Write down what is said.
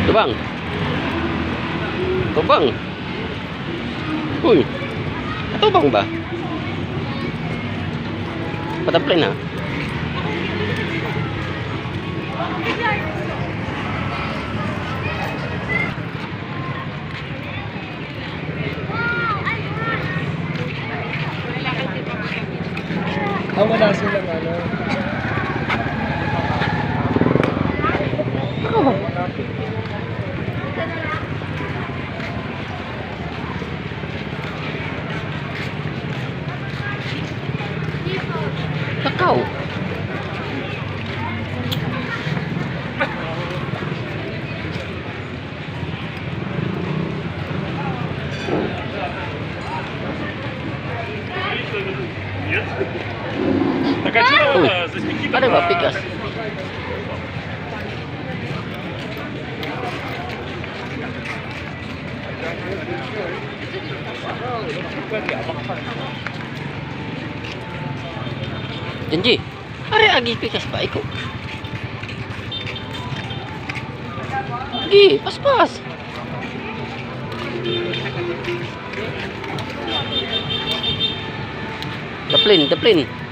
Tubang. Tubang. Uy. Tubang ba? Pataplay na. Wala silang ano. Ako ba? Kakao. Uy, ada ba pikas? Janji, are agi pikas pa iko. Gi, pas-pas. Daplin.